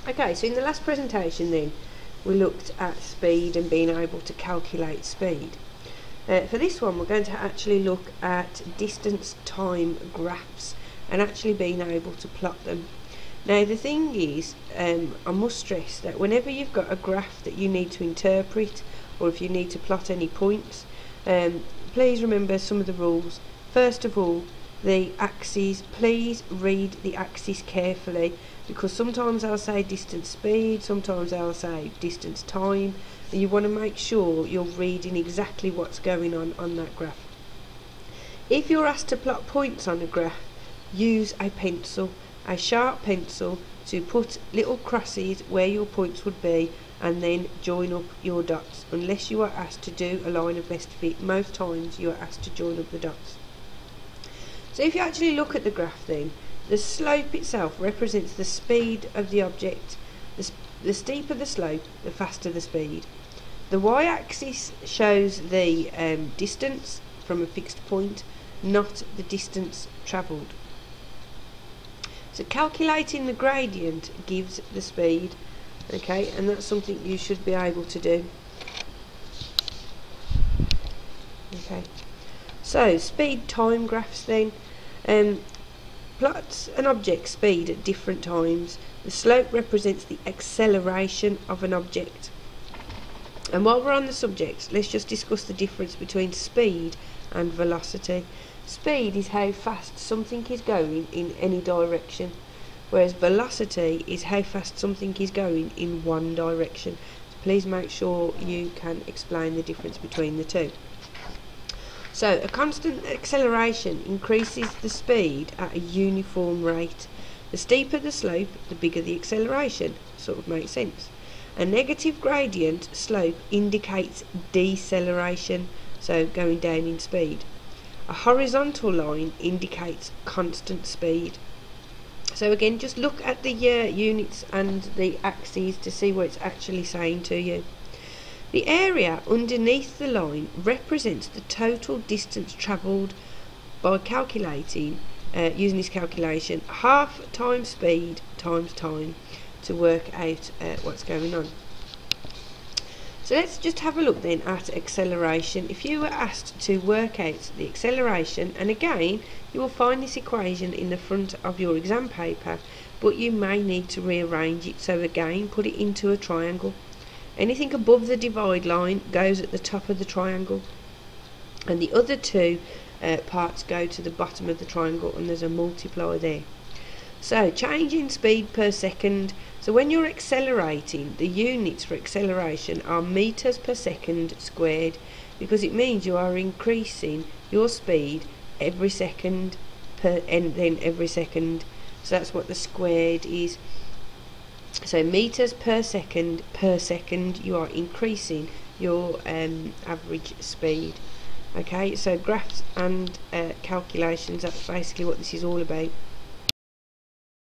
Okay, so in the last presentation then we looked at speed and being able to calculate speed. For this one we're going to actually look at distance time graphs and actually being able to plot them. Now the thing is, I must stress that whenever you've got a graph that you need to interpret, or if you need to plot any points, please remember some of the rules. First of all, the axes, please read the axis carefully, because sometimes I'll say distance speed, sometimes I'll say distance time, and you want to make sure you're reading exactly what's going on that graph. If you're asked to plot points on a graph, use a pencil, a sharp pencil, to put little crosses where your points would be and then join up your dots, unless you are asked to do a line of best fit. Most times you are asked to join up the dots. So if you actually look at the graph then, the slope itself represents the speed of the object. The steeper the slope, the faster the speed. The y-axis shows the distance from a fixed point, not the distance travelled. So calculating the gradient gives the speed, okay, and that's something you should be able to do. Okay, so speed time graphs then. Plots an object's speed at different times. The slope represents the acceleration of an object. And while we're on the subject, let's just discuss the difference between speed and velocity. Speed is how fast something is going in any direction, whereas velocity is how fast something is going in one direction. So please make sure you can explain the difference between the two. So a constant acceleration increases the speed at a uniform rate. The steeper the slope, the bigger the acceleration. Sort of makes sense. A negative gradient slope indicates deceleration, so going down in speed. A horizontal line indicates constant speed. So again, just look at the units and the axes to see what it's actually saying to you. The area underneath the line represents the total distance travelled by calculating, using this calculation, half times speed times time, to work out what's going on. So let's just have a look then at acceleration. If you were asked to work out the acceleration, and again you will find this equation in the front of your exam paper, but you may need to rearrange it, so again put it into a triangle. Anything above the divide line goes at the top of the triangle, and the other two parts go to the bottom of the triangle, and there's a multiply there. So change in speed per second. So when you're accelerating, the units for acceleration are meters per second squared, because it means you are increasing your speed every second and then every second. So that's what the squared is. So meters per second, you are increasing your average speed. Okay, so graphs and calculations, that's basically what this is all about.